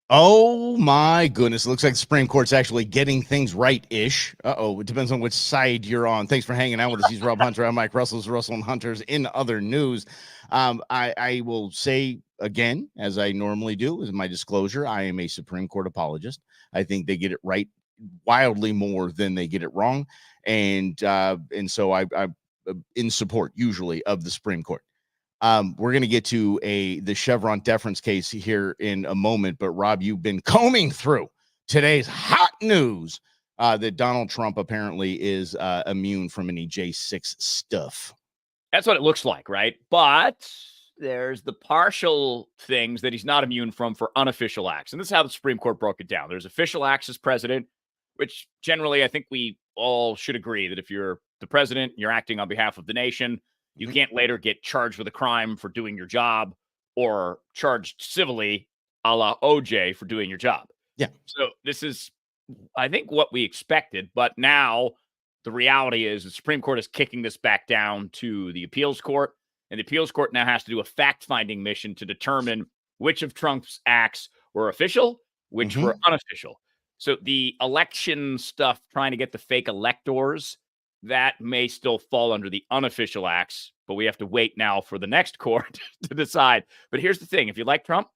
Oh my goodness. It looks like the Supreme Court's actually getting things right-ish. Uh-oh. It depends on which side you're on. Thanks for hanging out with us. He's Rob Hunter. I'm Mike Russell's Russell and Hunters. In other news, I will say again, as I normally do, as my disclosure, I am a Supreme Court apologist. I think they get it right wildly more than they get it wrong. And so I'm in support usually of the Supreme Court. We're going to get to the Chevron deference case here in a moment, but Rob, you've been combing through today's hot news that Donald Trump apparently is immune from any J6 stuff. That's what it looks like, right? But there's the partial things that he's not immune from for unofficial acts. And this is how the Supreme Court broke it down. There's official acts as president, which generally I think we all should agree that if you're the president, you're acting on behalf of the nation, you can't later get charged with a crime for doing your job or charged civilly a la OJ for doing your job. Yeah. So this is, I think, what we expected. But now the reality is the Supreme Court is kicking this back down to the appeals court. And the appeals court now has to do a fact-finding mission to determine which of Trump's acts were official, which were unofficial. So the election stuff, trying to get the fake electors, that may still fall under the unofficial acts, but we have to wait now for the next court to decide. But here's the thing. If you like Trump,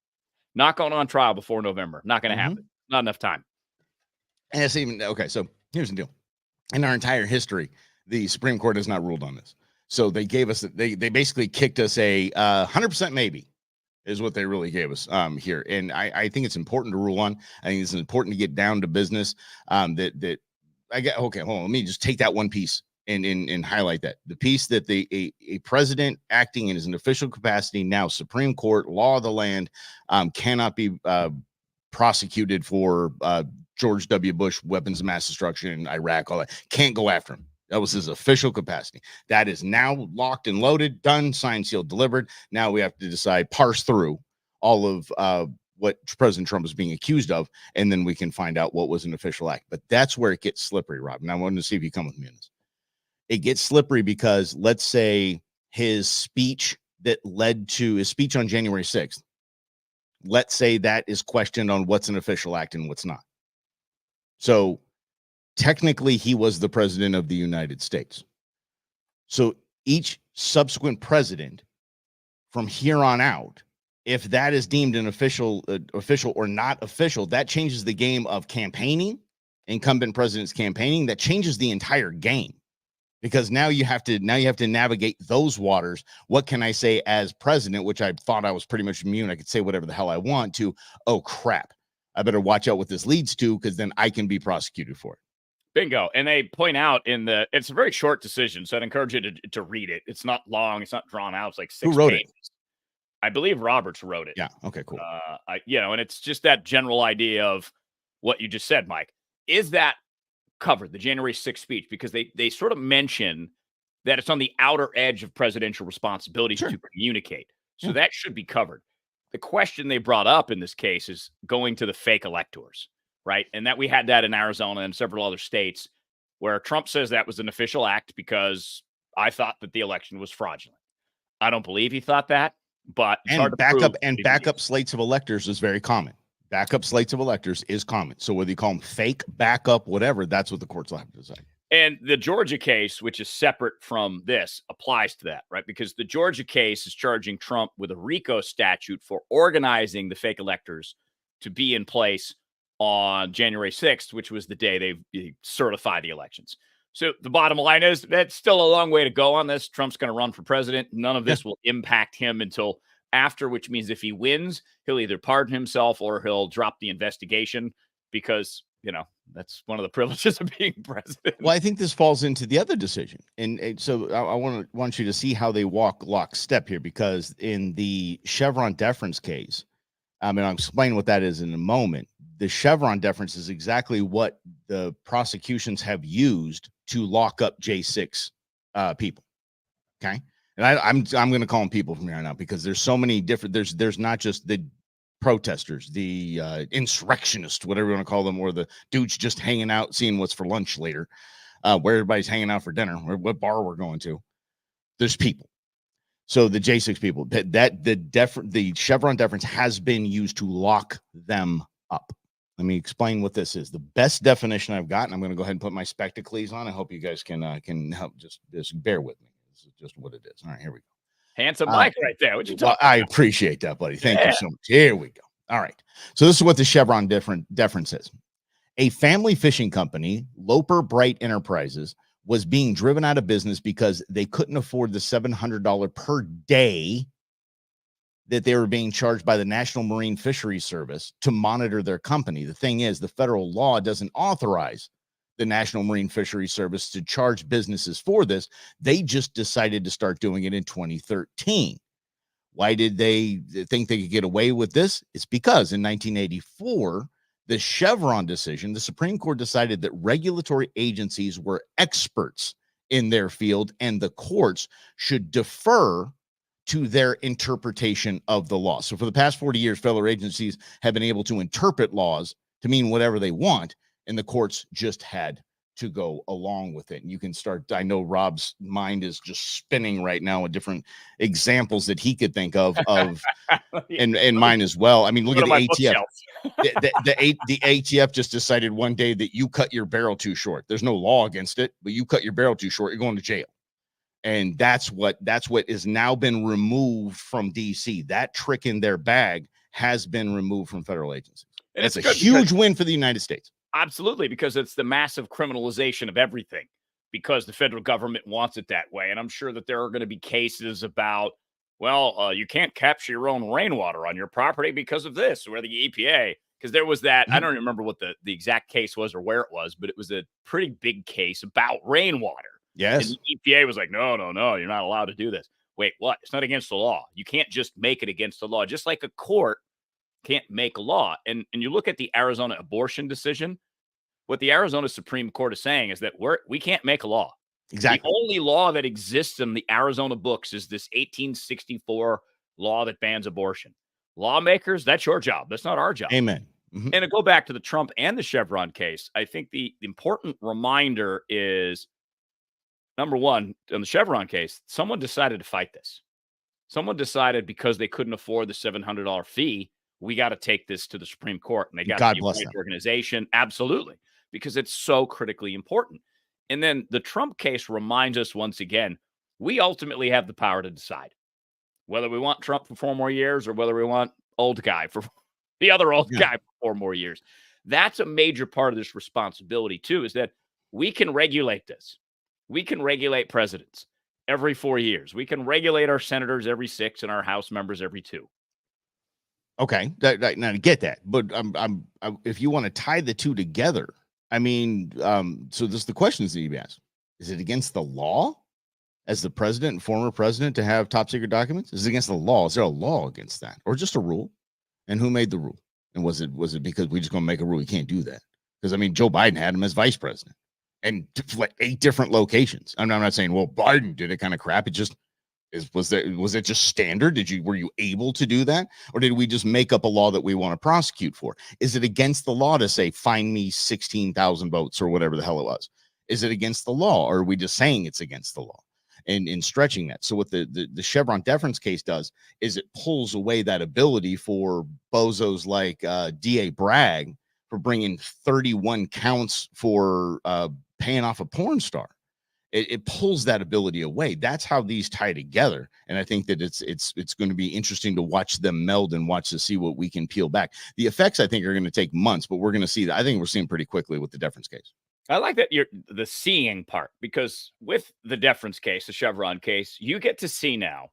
not going on trial before November. Not going to happen. Not enough time. And it's even, okay, so here's the deal. In our entire history, the Supreme Court has not ruled on this. So they gave us, they basically kicked us a 100% maybe is what they really gave us here. And I think it's important to rule on. I think it's important to get down to business okay, hold on. Let me just take that one piece and highlight that. The piece that a president acting in an official capacity, now Supreme Court, law of the land, cannot be prosecuted for George W. Bush weapons of mass destruction in Iraq, all that. Can't go after him. That was his official capacity. That is now locked and loaded, done, signed, sealed, delivered. Now we have to decide, parse through all of what President Trump is being accused of, and then we can find out what was an official act. But that's where it gets slippery, Rob. And I wanted to see if you come with me on this. It gets slippery because let's say his speech that led to his speech on January 6th, let's say that is questioned on what's an official act and what's not. So technically he was the president of the United States. So each subsequent president from here on out, if that is deemed an official or not official, that changes the game of campaigning, incumbent presidents campaigning. That changes the entire game, because now you have to navigate those waters. What can I say as president, which I thought I was pretty much immune. I could say whatever the hell I want to. Oh crap, I better watch out what this leads to, because then I can be prosecuted for it. Bingo. And they point out it's a very short decision, so I'd encourage you to read it. It's not long. It's not drawn out. It's like 6 pages. Who wrote it? I believe Roberts wrote it. Yeah. Okay, cool. And it's just that general idea of what you just said, Mike. Is that covered, the January 6th speech? Because they sort of mention that it's on the outer edge of presidential responsibilities to communicate. So that should be covered. The question they brought up in this case is going to the fake electors, right? And that we had that in Arizona and several other states where Trump says that was an official act because I thought that the election was fraudulent. I don't believe he thought that, but it's hard to backup slates of electors is very common. Backup slates of electors is common. So whether you call them fake, backup, whatever, that's what the courts will have to decide. And the Georgia case, which is separate from this, applies to that, right? Because the Georgia case is charging Trump with a RICO statute for organizing the fake electors to be in place on January 6th, which was the day they certify the elections. So the bottom line is that's still a long way to go on this. Trump's going to run for president. None of this will impact him until after, which means if he wins, he'll either pardon himself or he'll drop the investigation, because, that's one of the privileges of being president. Well, I think this falls into the other decision. And so I want you to see how they walk lockstep here, because in the Chevron deference case, and I'll explain what that is in a moment. The Chevron deference is exactly what the prosecutions have used to lock up J6 people. Okay. And I'm going to call them people from here on out, because there's so many different, there's not just the protesters, the insurrectionists, whatever you want to call them, or the dudes just hanging out, seeing what's for lunch later, where everybody's hanging out for dinner, or what bar we're going to. There's people. So the J6 people, the Chevron deference has been used to lock them up. Let me explain what this is. The best definition I've got, and I'm going to go ahead and put my spectacles on. I hope you guys can help. Just bear with me. This is just what it is. All right, here we go. Handsome Mike right there. What you Well, talking I about? appreciate that, buddy. Thank you so much. Here we go. All right. So this is what the Chevron deference is. A family fishing company, Loper Bright Enterprises, was being driven out of business because they couldn't afford the $700 per day that they were being charged by the National Marine Fisheries Service to monitor their company. The thing is, the federal law doesn't authorize the National Marine Fisheries Service to charge businesses for this. They just decided to start doing it in 2013. Why did they think they could get away with this? It's because in 1984, the Chevron decision, the Supreme Court decided that regulatory agencies were experts in their field and the courts should defer to their interpretation of the law. So for the past 40 years, federal agencies have been able to interpret laws to mean whatever they want, and the courts just had to go along with it. And you can start, I know Rob's mind is just spinning right now with different examples that he could think of and mine as well. I mean, look at the ATF. The ATF just decided one day that you cut your barrel too short. There's no law against it, but you cut your barrel too short, you're going to jail. And that's what is now been removed from DC. That trick in their bag has been removed from federal agencies. And it's a huge win for the United States. Absolutely, because it's the massive criminalization of everything, because the federal government wants it that way. And I'm sure that there are going to be cases about, well, you can't capture your own rainwater on your property because of this, or the EPA. Because there was that, I don't remember what the exact case was or where it was, but it was a pretty big case about rainwater. Yes. And the EPA was like, no, you're not allowed to do this. Wait, what? It's not against the law. You can't just make it against the law. Just like a court can't make a law. And you look at the Arizona abortion decision, what the Arizona Supreme Court is saying is that we can't make a law. Exactly. The only law that exists in the Arizona books is this 1864 law that bans abortion. Lawmakers, that's your job. That's not our job. Amen. Mm-hmm. And to go back to the Trump and the Chevron case, I think the important reminder is, number one, in the Chevron case, someone decided to fight this. Someone decided because they couldn't afford the $700 fee, we got to take this to the Supreme Court. And they got God the bless them. organization. Absolutely. Because it's so critically important. And then the Trump case reminds us once again, we ultimately have the power to decide whether we want Trump for 4 more years or whether we want old guy for the other old guy for 4 more years. That's a major part of this responsibility too, is that we can regulate this. We can regulate presidents every 4 years. We can regulate our senators every 6 and our House members every 2. Okay, now I get that, but if you want to tie the two together, I mean, so this the questions that you ask: is it against the law, as the president and former president, to have top secret documents? Is it against the law? Is there a law against that, or just a rule? And who made the rule? And was it because we just going to make a rule you can't do that? Because I mean, Joe Biden had him as vice president, and like 8 different locations. I'm not saying, well, Biden did it kind of crap. It just was it just standard? Were you able to do that? Or did we just make up a law that we want to prosecute for? Is it against the law to say, find me 16,000 votes or whatever the hell it was? Is it against the law? Or are we just saying it's against the law and in stretching that? So what the Chevron deference case does is it pulls away that ability for bozos like DA Bragg for bringing 31 counts for paying off a porn star. It pulls that ability away. That's how these tie together. And I think that it's going to be interesting to watch them meld and watch to see what we can peel back. The effects, I think, are going to take months, but we're going to see that. I think we're seeing pretty quickly with the deference case. I like that you're the seeing part, because with the deference case, the Chevron case, you get to see now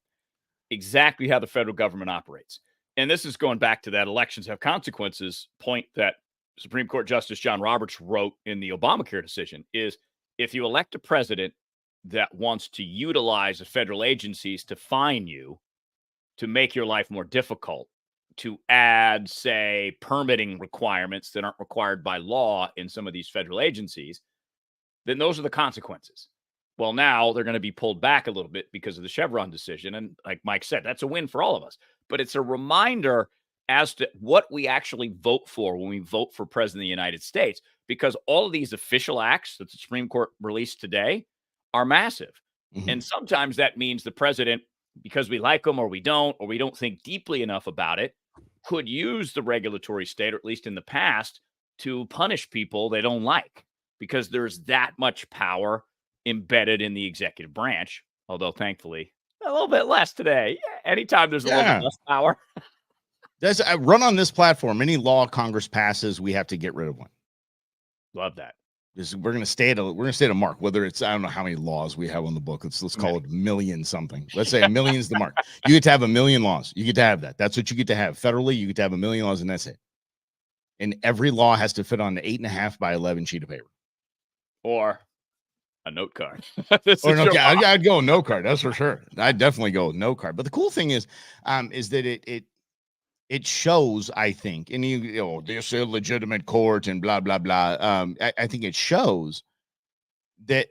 exactly how the federal government operates. And this is going back to that elections have consequences point that Supreme Court Justice John Roberts wrote in the Obamacare decision is, if you elect a president that wants to utilize the federal agencies to fine you, to make your life more difficult, to add, say, permitting requirements that aren't required by law in some of these federal agencies, then those are the consequences. Well, now they're going to be pulled back a little bit because of the Chevron decision. And like Mike said, that's a win for all of us. But it's a reminder as to what we actually vote for when we vote for president of the United States, because all of these official acts that the Supreme Court released today are massive. Mm-hmm. And sometimes that means the president, because we like them or we don't think deeply enough about it, could use the regulatory state, or at least in the past, to punish people they don't like, because there's that much power embedded in the executive branch. Although, thankfully, a little bit less today. Anytime there's a little bit less power. That's I run on this platform. Any law Congress passes, we have to get rid of one. Love that. We're gonna stay at a mark. Whether it's, I don't know how many laws we have on the book. Let's call it a million something. Let's say a million is the mark. You get to have a million laws. You get to have that. That's what you get to have federally. You get to have a million laws, and that's it. And every law has to fit on an 8.5 by 11 sheet of paper, or a note card. I'd go note card. That's for sure. I'd definitely go note card. But the cool thing is that it shows, I think, and this illegitimate court and blah blah blah. I think it shows that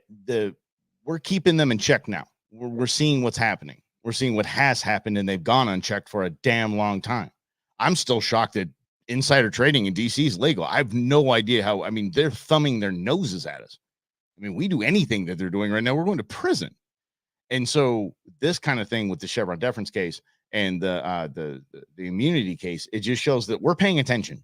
we're keeping them in check now. We're seeing what's happening. We're seeing what has happened, and they've gone unchecked for a damn long time. I'm still shocked that insider trading in DC is legal. I have no idea how. I mean, they're thumbing their noses at us. I mean, we do anything that they're doing right now, we're going to prison. And so this kind of thing with the Chevron deference case and the immunity case, it just shows that we're paying attention.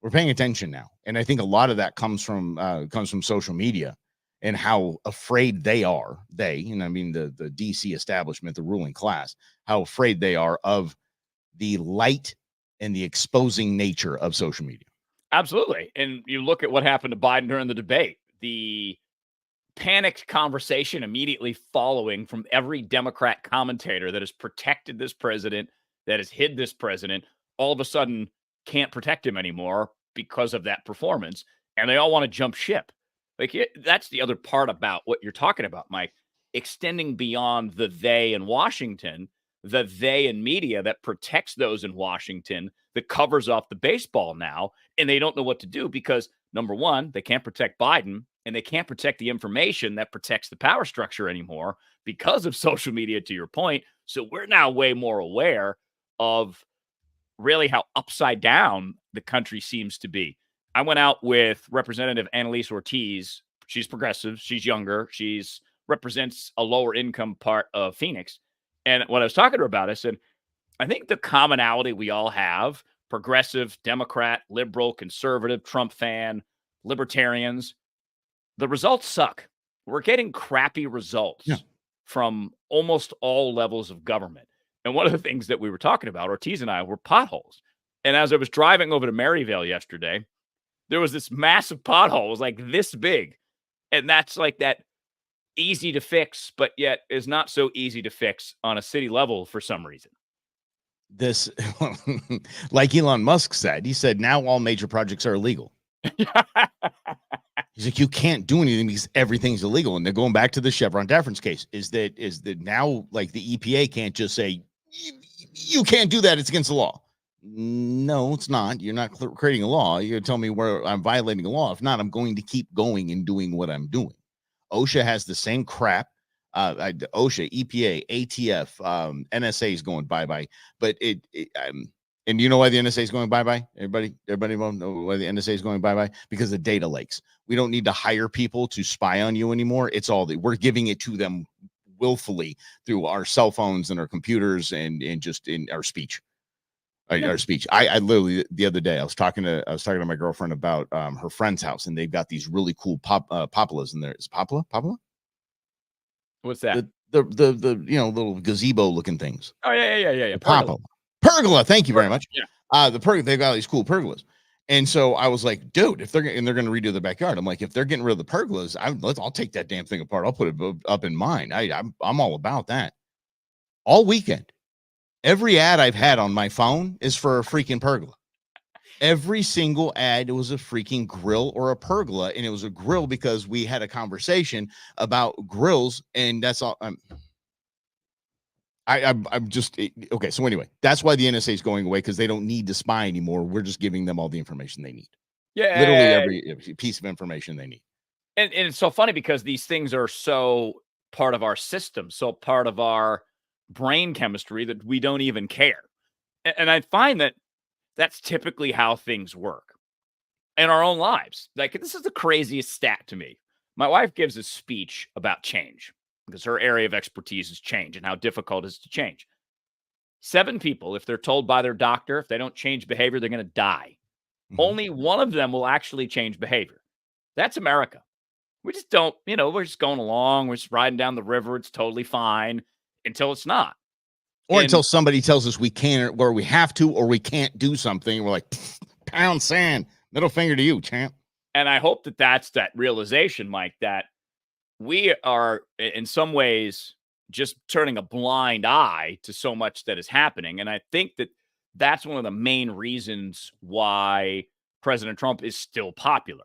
We're paying attention now. And I think a lot of that comes from social media and how afraid they are. And I mean, the DC establishment, the ruling class, how afraid they are of the light and the exposing nature of social media. Absolutely. And you look at what happened to Biden during the debate, the panicked conversation immediately following from every Democrat commentator that has protected this president, that has hid this president, all of a sudden can't protect him anymore because of that performance. And they all want to jump ship. That's the other part about what you're talking about, Mike, extending beyond the they in Washington, the they in media that protects those in Washington, that covers off the baseball now. And they don't know what to do because, number one, they can't protect Biden. And they can't protect the information that protects the power structure anymore because of social media, to your point. So we're now way more aware of really how upside down the country seems to be. I went out with Representative Annalise Ortiz. She's progressive. She's younger. She's represents a lower income part of Phoenix. And when I was talking to her about it, I said, I think the commonality we all have, progressive, Democrat, liberal, conservative, Trump fan, libertarians, the results suck. We're getting crappy results from almost all levels of government. And one of the things that we were talking about, Ortiz and I, were potholes. And as I was driving over to Maryvale yesterday, there was this massive pothole. It was like this big. And that's like that easy to fix, but yet is not so easy to fix on a city level for some reason. This, like Elon Musk said, he said, now all major projects are illegal. He's like, you can't do anything because everything's illegal. And they're going back to the Chevron deference case. Is that now, like, the EPA can't just say, you can't do that, it's against the law. No, it's not. You're not creating a law. You're telling me where I'm violating a law. If not, I'm going to keep going and doing what I'm doing. OSHA has the same crap. OSHA, EPA, ATF, NSA is going bye-bye. But and you know why the NSA is going bye-bye? Everybody know why the NSA is going bye-bye? Because of data lakes. We don't need to hire people to spy on you anymore. It's all we're giving it to them willfully through our cell phones and our computers and just in our speech. Our speech. I literally the other day I was talking to my girlfriend about her friend's house, and they've got these really cool papalas in there. Is papala? What's that? The little gazebo looking things. Oh yeah. Pergola. Thank you very much. Yeah. They've got these cool pergolas. And so I was like, dude, if they're going to redo the backyard, I'm like, if they're getting rid of the pergolas, I'll take that damn thing apart. I'll put it up in mine. I'm all about that. All weekend, every ad I've had on my phone is for a freaking pergola. Every single ad was a freaking grill or a pergola, and it was a grill because we had a conversation about grills, and that's all. I'm just okay. So anyway, that's why the NSA is going away, because they don't need to spy anymore. We're just giving them all the information they need. Yeah, literally every piece of information they need. And it's so funny because these things are so part of our system, so part of our brain chemistry that we don't even care. And I find that that's typically how things work in our own lives. Like, this is the craziest stat to me. My wife gives a speech about change, because her area of expertise is change and how difficult it is to change. 7 people, if they're told by their doctor, if they don't change behavior, they're going to die. Only one of them will actually change behavior. That's America. We just don't, we're just going along. We're just riding down the river. It's totally fine until it's not. Or until somebody tells us we can't, or we have to, or we can't do something. We're like, pound sand, middle finger to you, champ. And I hope that that's that realization, Mike, that we are in some ways just turning a blind eye to so much that is happening. And I think that that's one of the main reasons why President Trump is still popular.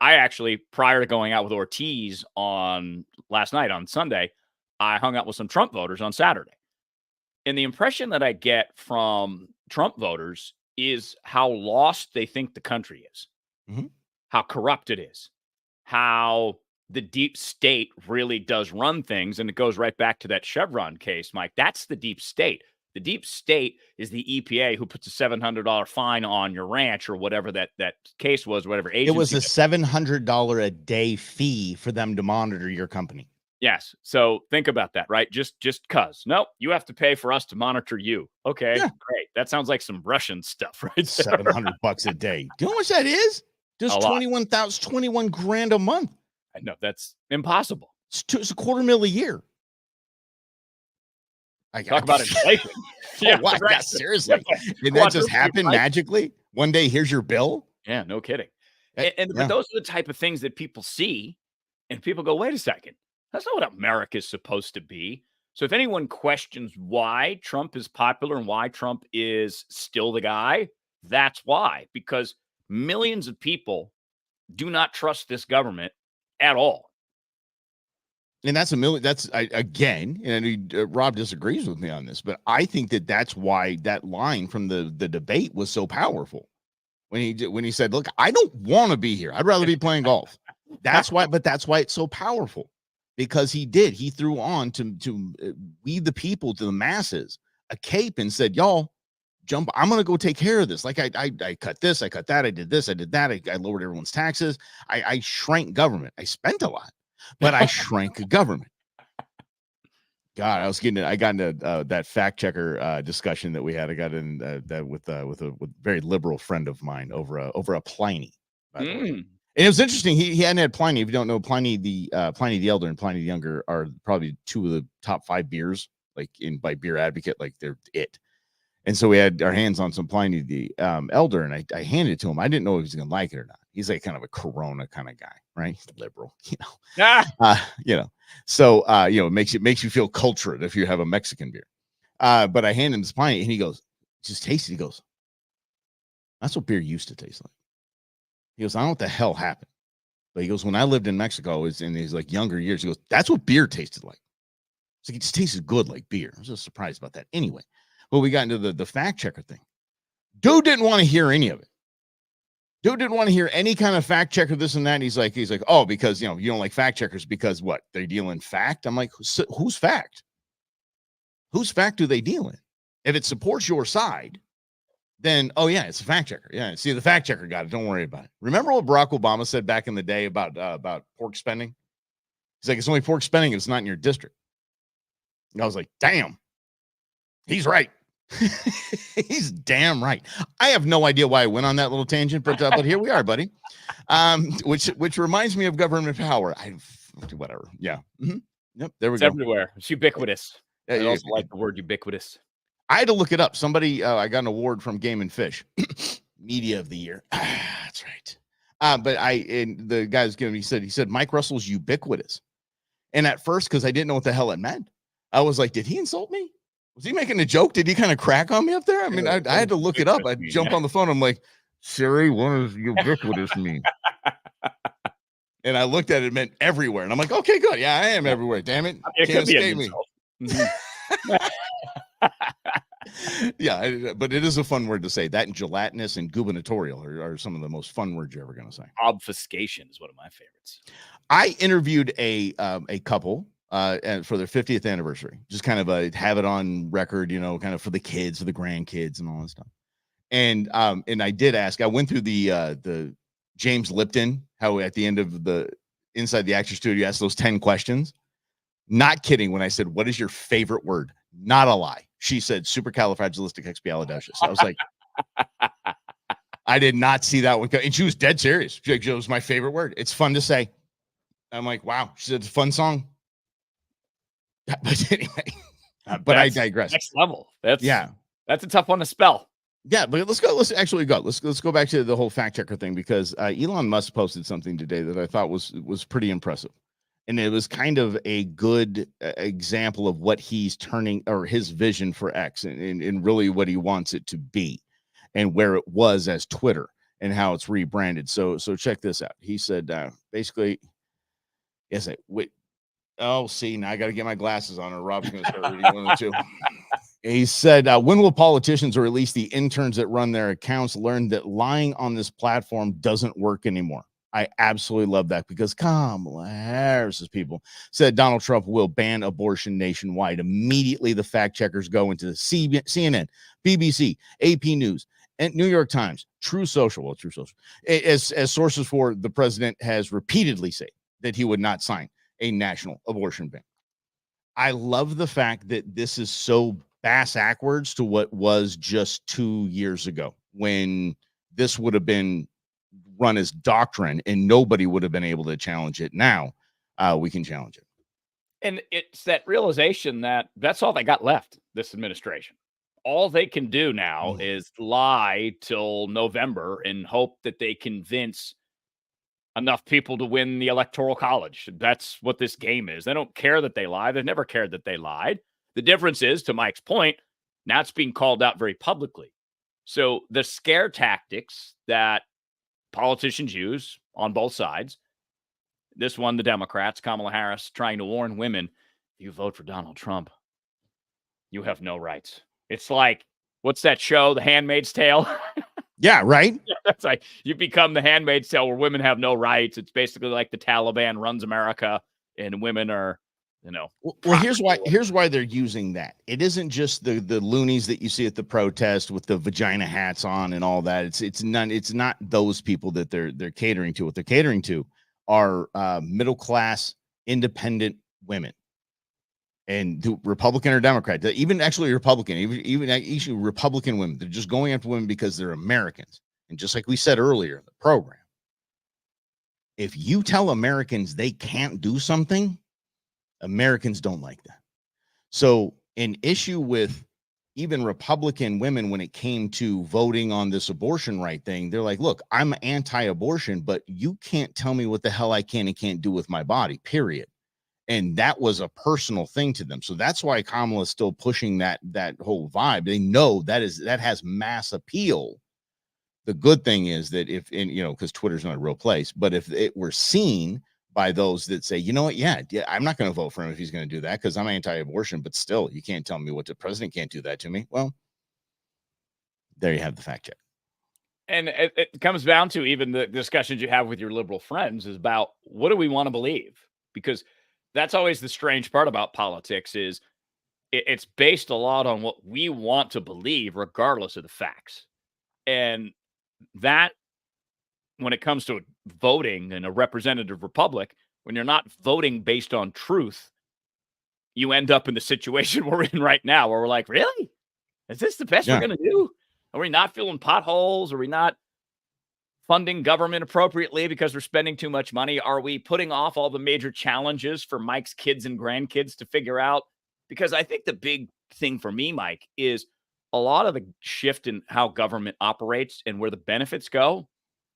I actually, prior to going out with Ortiz on last night on Sunday, I hung out with some Trump voters on Saturday. And the impression that I get from Trump voters is how lost they think the country is, how corrupt it is, how the deep state really does run things. And it goes right back to that Chevron case, Mike. That's the deep state. The deep state is the EPA who puts a $700 fine on your ranch or whatever that case was, whatever agency. It was a $700 a day fee for them to monitor your company. Yes. So think about that, right? Just cause. Nope, you have to pay for us to monitor you. Okay, yeah. Great. That sounds like some Russian stuff, right? $700 a day. Do you know how much that is? Just 21 grand a month. I know that's impossible. It's $250,000 a year. Talk about inflation. Yeah, right. Yeah, seriously. Did that just happen magically? One day, here's your bill? Yeah, no kidding. But those are the type of things that people see, and people go, wait a second. That's not what America is supposed to be. So if anyone questions why Trump is popular and why Trump is still the guy, that's why. Because millions of people do not trust this government at all. And that's again, and Rob disagrees with me on this, but I think that's why that line from the debate was so powerful when he said, look, I don't want to be here. I'd rather be playing golf. That's why it's so powerful, because he threw on to we the people, to the masses, a cape and said, y'all jump. I'm going to go take care of this. Like I cut this, I cut that. I did this, I did that. I lowered everyone's taxes. I shrank government. I spent a lot, but I shrank government. God, I got into that fact checker discussion that we had. I got in that with a very liberal friend of mine over a Pliny. By the way. And it was interesting. He hadn't had Pliny. If you don't know, Pliny the Elder and Pliny the Younger are probably two of the top 5 beers, like by Beer Advocate, like they're it. And so we had our hands on some Pliny the Elder, and I handed it to him. I didn't know if he was going to like it or not. He's like kind of a Corona kind of guy, right? He's liberal, So it makes you feel cultured if you have a Mexican beer. But I handed him this Pliny, and he goes, just taste it. He goes, that's what beer used to taste like. He goes, I don't know what the hell happened. But he goes, when I lived in Mexico, it's in his like younger years, he goes, that's what beer tasted like. So it just tasted good like beer. I was just surprised about that. Anyway, well, we got into the fact checker thing. Dude didn't want to hear any of it. Dude didn't want to hear any kind of fact checker, this and that. And he's like, oh, because you don't like fact checkers because what? They deal in fact. I'm like, who's fact? Whose fact do they deal in? If it supports your side, then, oh, yeah, it's a fact checker. Yeah, see, the fact checker got it. Don't worry about it. Remember what Barack Obama said back in the day about pork spending? He's like, it's only pork spending if it's not in your district. And I was like, damn, he's right. He's damn right. I have no idea why I went on that little tangent, but here we are, buddy. Which reminds me of government power. Whatever. Yeah. Mm-hmm. Yep. There we go. Everywhere. It's ubiquitous. I also like the word ubiquitous. I had to look it up. Somebody, I got an award from Game and Fish, Media of the Year. That's right. But the guy was giving me, he said, Mike Russell's ubiquitous. And at first, because I didn't know what the hell it meant, I was like, did he insult me? Was he making a joke? Did he kind of crack on me up there? I mean, I had to look it up. I jump on the phone. I'm like, Siri, what does ubiquitous mean? And I looked at it, it meant everywhere. And I'm like, okay, good. Yeah, I am everywhere. Damn it. It can't escape me. Yeah, but it is a fun word to say. That and gelatinous and gubernatorial are some of the most fun words you're ever going to say. Obfuscation is one of my favorites. I interviewed a couple and for their 50th anniversary, just kind of have it on record, kind of for the kids, for the grandkids and all that stuff. And I did ask, I went through the James Lipton, how at the end of inside the Actor Studio asked those 10 questions. Not kidding when I said, what is your favorite word? Not a lie. she said supercalifragilisticexpialidocious. I was like, I did not see that one. And she was dead serious. It was my favorite word. It's fun to say. I'm like, wow. She said it's a fun song. But anyway, but I digress. Next level. That's a tough one to spell. Yeah, but let's go. Let's go back to the whole fact checker thing, because Elon Musk posted something today that I thought was pretty impressive. And it was kind of a good example of what he's turning, or his vision for X, and really what he wants it to be, and where it was as Twitter and how it's rebranded. So check this out. He said, basically, yes, wait. Oh, see, now I got to get my glasses on, or Rob's going to start reading one or two. He said, when will politicians, or at least the interns that run their accounts, learn that lying on this platform doesn't work anymore? I absolutely love that, because Kamala Harris's people said Donald Trump will ban abortion nationwide. Immediately, the fact checkers go into the CNN, BBC, AP News, and New York Times, True Social, as sources for the president has repeatedly said that he would not sign a national abortion ban. I love the fact that this is so backwards to what was just 2 years ago, when this would have been run as doctrine and nobody would have been able to challenge it. Now we can challenge it. And it's that realization that that's all they got left, this administration. All they can do now is lie till November and hope that they convince enough people to win the Electoral College. That's what this game is. They don't care that they lie. They've never cared that they lied. The difference is, to Mike's point, now it's being called out very publicly. So the scare tactics that politicians use on both sides, this one, the Democrats, Kamala Harris, trying to warn women, if you vote for Donald Trump, you have no rights. It's like, what's that show, The Handmaid's Tale? Yeah, right. That's like, you become the Handmaid's Tale, where women have no rights. It's basically like the Taliban runs America, and women are, Well, here's why they're using that. It isn't just the loonies that you see at the protest with the vagina hats on and all that. It's not those people that they're catering to. What they're catering to are middle class, independent women, and the Republican or Democrat, even actually Republican, even actually Republican women. They're just going after women because they're Americans. And just like we said earlier in the program, if you tell Americans they can't do something, Americans don't like that. So an issue with even Republican women, when it came to voting on this abortion right thing, they're like, look, I'm anti-abortion, but you can't tell me what the hell I can and can't do with my body, period. And that was a personal thing to them. So that's why Kamala is still pushing that whole vibe. They know that has mass appeal. The good thing is that because Twitter's not a real place, but if it were seen by those that say, you know what, yeah, I'm not going to vote for him if he's going to do that because I'm anti-abortion, but still, you can't tell me what the president can't do that to me. Well, there you have the fact check. And it comes down to even the discussions you have with your liberal friends is about, what do we want to believe? Because that's always the strange part about politics, is it's based a lot on what we want to believe, regardless of the facts. And that, when it comes to voting in a representative republic, when you're not voting based on truth, you end up in the situation we're in right now, where we're like, really? Is this the best we're going to do? Are we not filling potholes? Are we not funding government appropriately because we're spending too much money? Are we putting off all the major challenges for Mike's kids and grandkids to figure out? Because I think the big thing for me, Mike, is a lot of the shift in how government operates and where the benefits go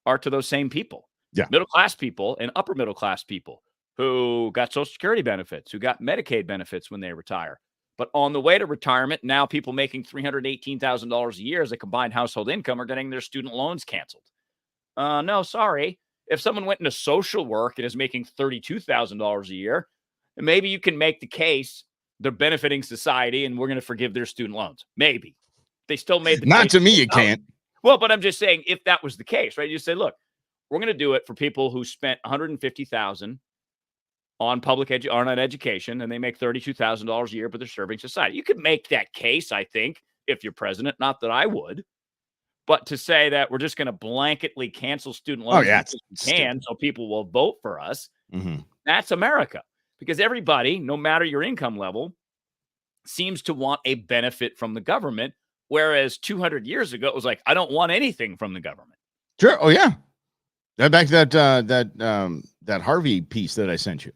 are to those same people. Yeah. Middle-class people and upper middle-class people who got Social Security benefits, who got Medicaid benefits when they retire. But on the way to retirement, now people making $318,000 a year as a combined household income are getting their student loans canceled. No, sorry. If someone went into social work and is making $32,000 a year, maybe you can make the case they're benefiting society and we're going to forgive their student loans. Maybe. They still made the Not case. to me, you can't. Well, but I'm just saying, if that was the case, right? You say, look, we're going to do it for people who spent $150,000 on on education, and they make $32,000 a year, but they're serving society. You could make that case, I think, if you're president. Not that I would, but to say that we're just going to blanketly cancel student loans, so people will vote for us. Mm-hmm. That's America, because everybody, no matter your income level, seems to want a benefit from the government, whereas 200 years ago, it was like, I don't want anything from the government. Sure. Oh yeah. Back to that Harvey piece that I sent you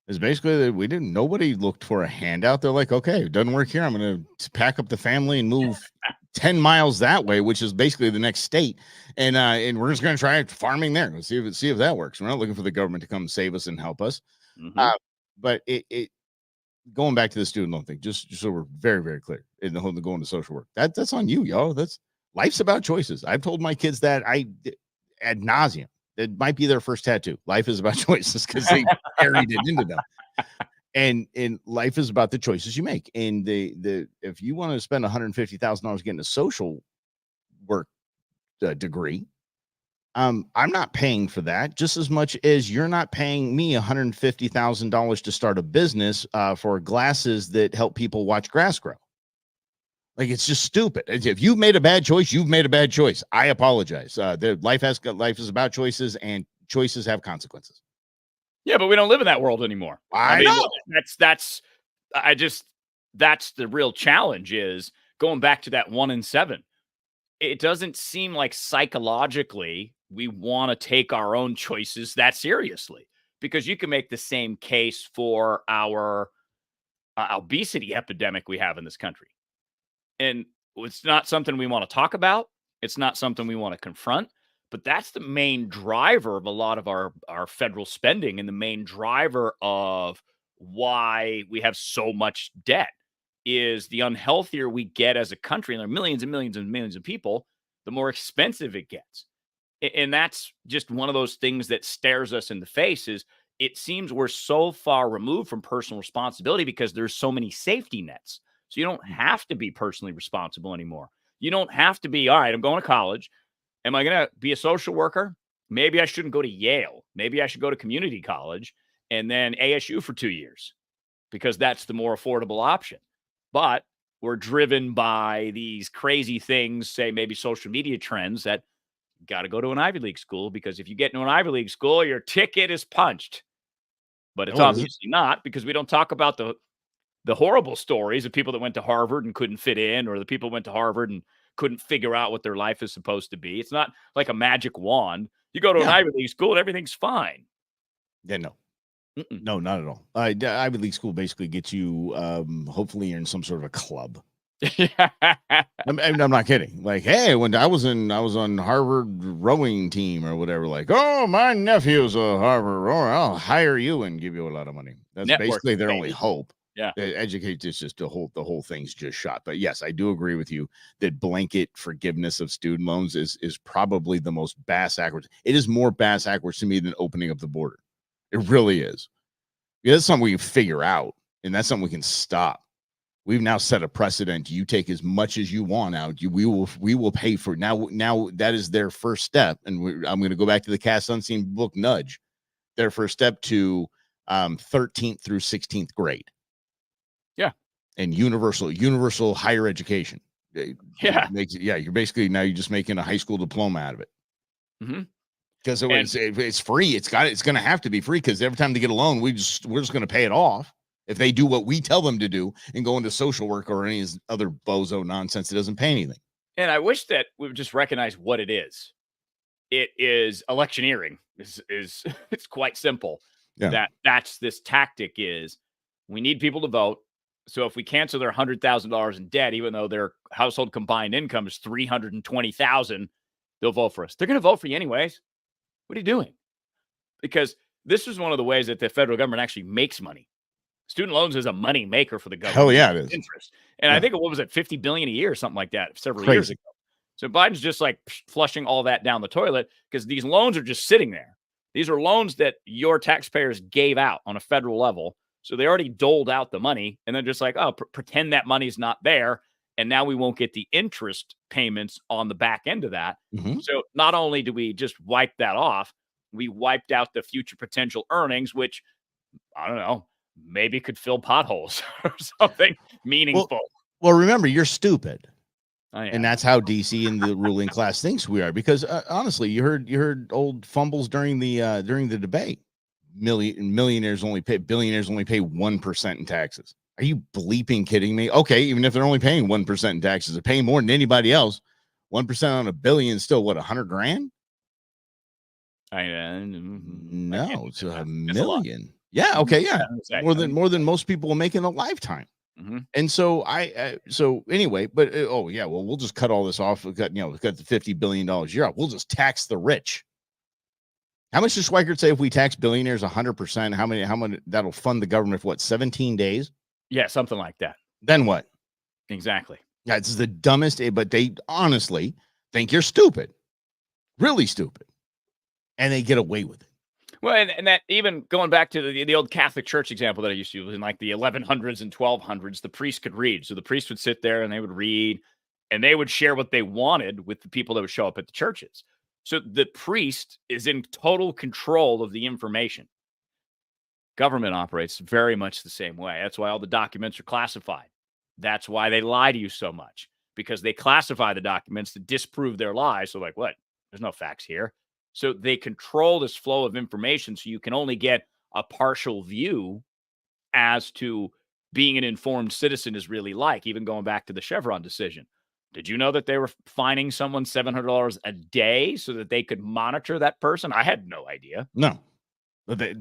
is basically that nobody looked for a handout. They're like, okay, it doesn't work here. I'm going to pack up the family and move 10 miles that way, which is basically the next state. And we're just going to try farming there. Let's see if that works. We're not looking for the government to come save us and help us. But it going back to the student loan thing, just so we're very, very clear in the whole going to social work, that's on you, y'all. Life's about choices. I've told my kids that ad nauseum. It might be their first tattoo. Life is about choices because they carried it into them. And life is about the choices you make. And if you want to spend $150,000 getting a social work degree, I'm not paying for that just as much as you're not paying me $150,000 to start a business for glasses that help people watch grass grow. Like, it's just stupid. If you've made a bad choice, you've made a bad choice. I apologize. Life is about choices, and choices have consequences. Yeah, but we don't live in that world anymore. I mean, know. That's the real challenge, is going back to that 1 in 7. It doesn't seem like psychologically we want to take our own choices that seriously, because you can make the same case for our obesity epidemic we have in this country. And it's not something we want to talk about. It's not something we want to confront, but that's the main driver of a lot of our federal spending, and the main driver of why we have so much debt is the unhealthier we get as a country, and there are millions and millions and millions of people, the more expensive it gets. And that's just one of those things that stares us in the face. Is it seems we're so far removed from personal responsibility because there's so many safety nets. So you don't have to be personally responsible anymore. You don't have to be, all right, I'm going to college. Am I going to be a social worker? Maybe I shouldn't go to Yale. Maybe I should go to community college and then ASU for 2 years, because that's the more affordable option. But we're driven by these crazy things, say maybe social media trends, that got to go to an Ivy League school, because if you get into an Ivy League school, your ticket is punched. But it's obviously not, because we don't talk about the horrible stories of people that went to Harvard and couldn't fit in, or the people who went to Harvard and couldn't figure out what their life is supposed to be. It's not like a magic wand. You go to an Ivy League school and everything's fine. Yeah, no. No, not at all. Ivy League school basically gets you, hopefully you're in some sort of a club. I'm not kidding. Like, hey, when I was on Harvard rowing team or whatever, like, oh, my nephew's a Harvard rower, I'll hire you and give you a lot of money. That's basically their only hope. Yeah. Educate is just the whole thing's just shot. But yes, I do agree with you that blanket forgiveness of student loans is probably the most bass backwards. It is more bass backwards to me than opening up the border. It really is. Yeah, that's something we can figure out, and that's something we can stop. We've now set a precedent. You take as much as you want out. We will pay for it. Now that is their first step. And I'm going to go back to the Cast Unseen book nudge. Their first step to 13th through 16th grade. Yeah. And universal higher education. Yeah. You're basically now you're just making a high school diploma out of it. Mm-hmm. Because it's free. It's going to have to be free, because every time they get a loan, we're just going to pay it off. If they do what we tell them to do and go into social work or any other bozo nonsense, it doesn't pay anything. And I wish that we would just recognize what it is. It is electioneering. It's quite simple. Yeah. That's this tactic is we need people to vote. So if we cancel their $100,000 in debt, even though their household combined income is $320,000, they'll vote for us. They're going to vote for you anyways. What are you doing? Because this is one of the ways that the federal government actually makes money. Student loans is a money maker for the government. Hell yeah, it is. Interest. And I think what was it, $50 billion a year or something like that several years ago. So Biden's just like flushing all that down the toilet, because these loans are just sitting there. These are loans that your taxpayers gave out on a federal level. So they already doled out the money, and they're just like, oh, pretend that money's not there. And now we won't get the interest payments on the back end of that. Mm-hmm. So not only do we just wipe that off, we wiped out the future potential earnings, which, I don't know, maybe could fill potholes or something meaningful. Well, remember, you're stupid. And that's how DC and the ruling class thinks we are. Because honestly, you heard old fumbles during the debate. Billionaires only pay 1% in taxes. Are you bleeping kidding me? Okay, even if they're only paying 1% in taxes, they're paying more than anybody else. 1% on $1 billion is still what, $100,000? No, it's $1 million. Yeah, okay, yeah, more than most people will make in a lifetime. Mm-hmm. And so so anyway, but well, we'll just cut all this off. We've got the $50 billion a year. We'll just tax the rich. How much does Schweikert say if we tax billionaires 100%? How much that'll fund the government for what, 17 days? Yeah, something like that. Then what? Exactly. Yeah, it's the dumbest, but they honestly think you're stupid. Really stupid. And they get away with it. Well, and that even going back to the old Catholic Church example that I used to use in like the 1100s and 1200s, the priest could read. So the priest would sit there and they would read and they would share what they wanted with the people that would show up at the churches. So the priest is in total control of the information. Government operates very much the same way. That's why all the documents are classified. That's why they lie to you so much, because they classify the documents to disprove their lies. So like, what? There's no facts here. So they control this flow of information so you can only get a partial view as to being an informed citizen is really like, even going back to the Chevron decision. Did you know that they were fining someone $700 a day so that they could monitor that person? I had no idea. No, but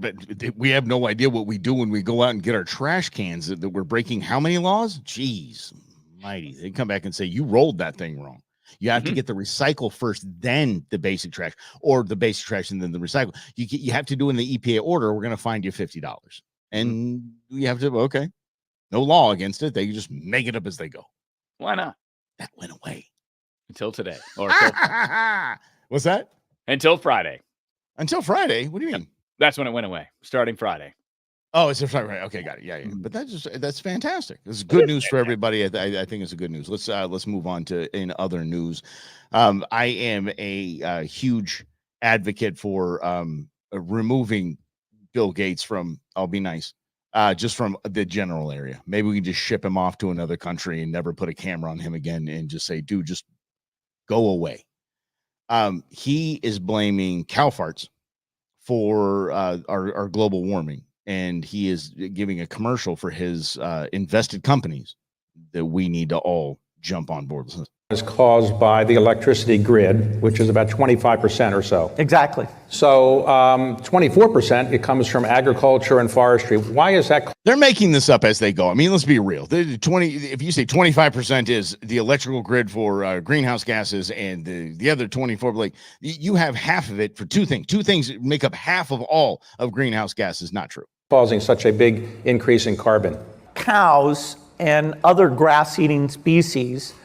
we have no idea what we do when we go out and get our trash cans, that we're breaking how many laws? Jeez, mighty. They come back and say, you rolled that thing wrong. You have to get the recycle first, then the basic trash, or the basic trash and then the recycle. You have to do in the EPA order. We're going to find you $50, and you have to. Okay, no law against it. They just make it up as they go. Why not? That went away until today. Or what's that? Until Friday. Until Friday. What do you mean? That's when it went away. Starting Friday. Oh, it's a Friday. Right. Okay, got it. Yeah. But that's fantastic. It's good news for everybody. I think it's a good news. Let's move on to in other news. I am a huge advocate for removing Bill Gates from. I'll be nice. Just from the general area. Maybe we can just ship him off to another country and never put a camera on him again and just say, dude, just go away. He is blaming cow farts for our global warming. And he is giving a commercial for his invested companies that we need to all jump on board. Is caused by the electricity grid, which is about 25% or so. Exactly. So 24%, it comes from agriculture and forestry. Why is that? They're making this up as they go. I mean, let's be real. If you say 25% is the electrical grid for greenhouse gases, and the other 24, like you have half of it for two things. Two things make up half of all of greenhouse gases. Not true. Causing such a big increase in carbon. Cows and other grass-eating species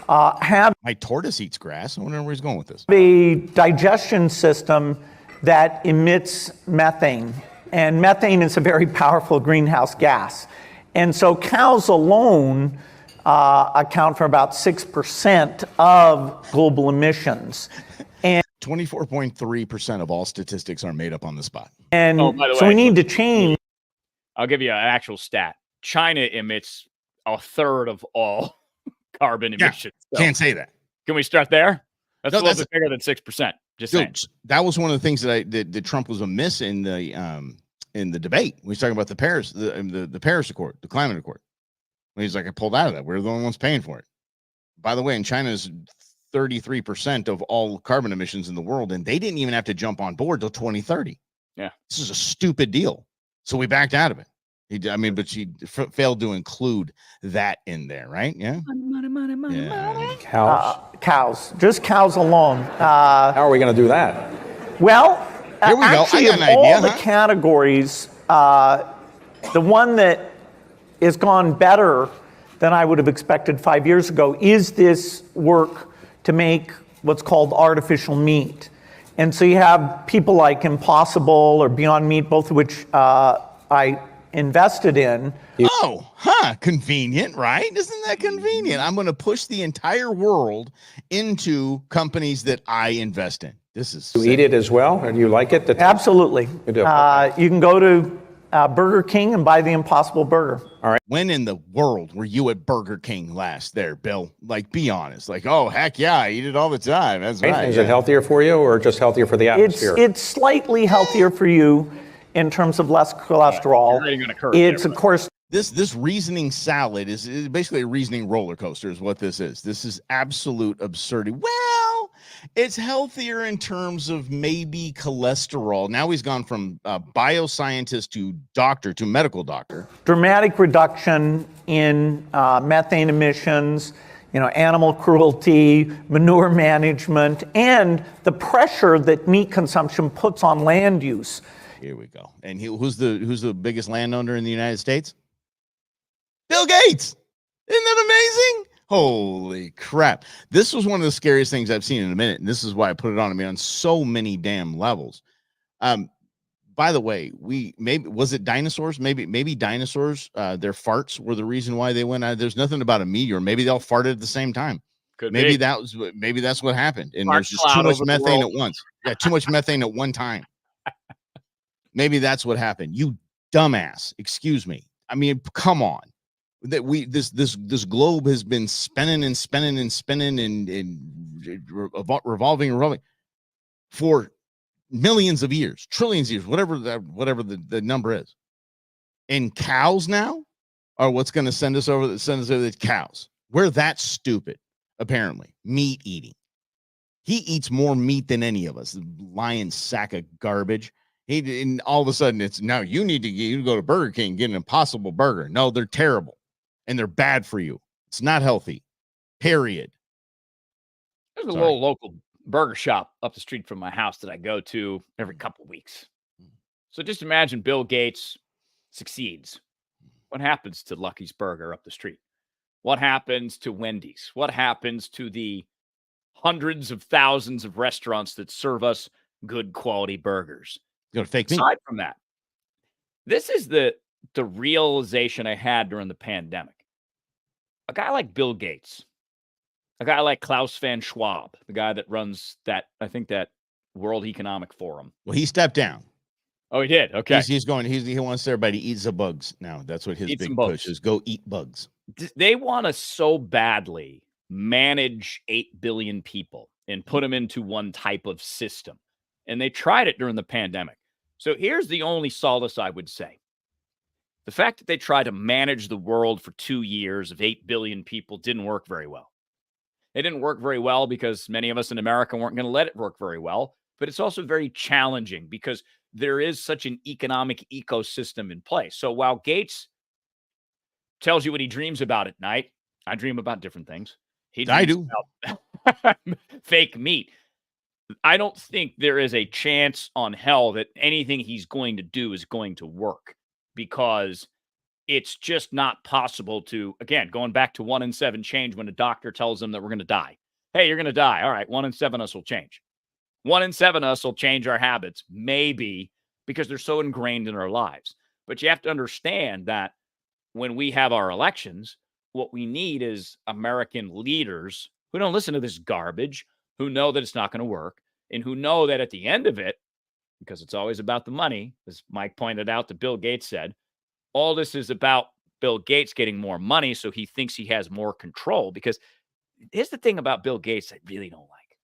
have my tortoise eats grass. I wonder where he's going with this. A digestion system that emits methane, and methane is a very powerful greenhouse gas. And so cows alone account for about 6% of global emissions. And 24.3% of all statistics are made up on the spot. And so we need to change. I'll give you an actual stat. China emits a third of all carbon emissions. So can't say that. Can we start there? That's a little bit bigger than 6%. Just saying. That was one of the things that Trump was amiss in the debate. We was talking about the Paris Accord, the climate accord. When he's like, I pulled out of that. We're the only ones paying for it. By the way, in China's 33% of all carbon emissions in the world, and they didn't even have to jump on board till 2030. Yeah, this is a stupid deal. So we backed out of it. But she failed to include that in there, right? Yeah. Money. Cows. Just cows alone. How are we going to do that? Well, here we actually, go. Of all the categories, the one that has gone better than I would have expected 5 years ago is this work to make what's called artificial meat. And so you have people like Impossible or Beyond Meat, both of which I invested in. Convenient, right? Isn't that convenient? I'm going to push the entire world into companies that I invest in. This is you eat it as well, or do you like it? Absolutely. You do. You can go to Burger King and buy the Impossible Burger. All right. When in the world were you at Burger King last there, Bill? Like, be honest. Like, oh, heck yeah, I eat it all the time. That's right. Is it healthier for you or just healthier for the atmosphere? It's slightly healthier for you in terms of less cholesterol. It's, of course, This reasoning salad is basically a reasoning roller coaster is what this is. This is absolute absurdity. Well, it's healthier in terms of maybe cholesterol. Now he's gone from bioscientist to doctor to medical doctor. Dramatic reduction in methane emissions, animal cruelty, manure management, and the pressure that meat consumption puts on land use. Here we go. And who's the biggest landowner in the United States? Bill Gates. Isn't that amazing? Holy crap. This was one of the scariest things I've seen in a minute. And this is why I put it on me on so many damn levels. By the way, was it dinosaurs? Maybe dinosaurs, their farts were the reason why they went out. There's nothing about a meteor. Maybe they all farted at the same time. Maybe that's what happened. And there's just too much methane at once. Yeah, too much methane at one time. Maybe that's what happened. You dumbass. Excuse me. I mean, come on. This globe has been spinning and spinning and spinning and revolving for millions of years, trillions of years, whatever the number is. And cows now are what's going to send us over the cows. We're that stupid, apparently. Meat eating. He eats more meat than any of us. The lion sack of garbage. And all of a sudden it's now you need to go to Burger King and get an Impossible Burger. No, they're terrible. And they're bad for you. It's not healthy. Period. There's a little local burger shop up the street from my house that I go to every couple of weeks. So just imagine Bill Gates succeeds. What happens to Lucky's Burger up the street? What happens to Wendy's? What happens to the hundreds of thousands of restaurants that serve us good quality burgers? You got to fake meat. Aside from that, this is the realization I had during the pandemic. A guy like Bill Gates, a guy like Klaus Van Schwab, the guy that runs that World Economic Forum. Well, he stepped down. Oh, he did. Okay. He wants everybody to eat the bugs now. That's what his big push is. Go eat bugs. They want to so badly manage 8 billion people and put them into one type of system. And they tried it during the pandemic. So here's the only solace I would say. The fact that they tried to manage the world for 2 years of 8 billion people didn't work very well. It didn't work very well because many of us in America weren't going to let it work very well. But it's also very challenging because there is such an economic ecosystem in place. So while Gates tells you what he dreams about at night, I dream about different things. I do. About fake meat. I don't think there is a chance on hell that anything he's going to do is going to work because it's just not possible to, again, going back to 1 in 7 change when a doctor tells them that we're going to die. Hey, you're going to die. All right, 1 in 7 of us will change. 1 in 7 of us will change our habits, maybe because they're so ingrained in our lives. But you have to understand that when we have our elections, what we need is American leaders who don't listen to this garbage, who know that it's not going to work, and who know that at the end of it, because it's always about the money, as Mike pointed out that Bill Gates said, all this is about Bill Gates getting more money so he thinks he has more control. Because here's the thing about Bill Gates I really don't like.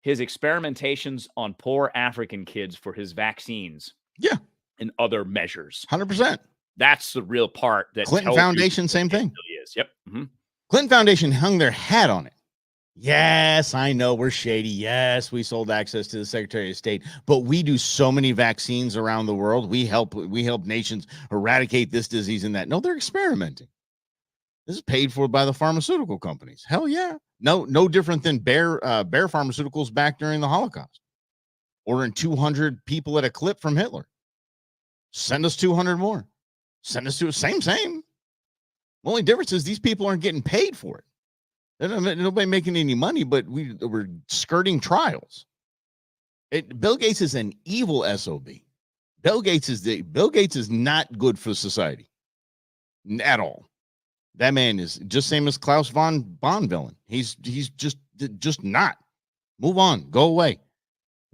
His experimentations on poor African kids for his vaccines. Yeah. And other measures. 100%. That's the real part. That Clinton Foundation, same thing. Really is. Yep. Mm-hmm. Clinton Foundation hung their hat on it. Yes, I know we're shady. Yes, we sold access to the Secretary of State, but we do so many vaccines around the world. We help nations eradicate this disease and that. No, they're experimenting. This is paid for by the pharmaceutical companies. Hell yeah. No different than Bayer Pharmaceuticals back during the Holocaust. Ordering 200 people at a clip from Hitler. Send us 200 more. Send us to same. The only difference is these people aren't getting paid for it. Nobody making any money, but we're skirting trials. Bill Gates is an evil SOB. Bill Gates is not good for society at all. That man is just same as Klaus von Bonn. He's just not. Move on. Go away.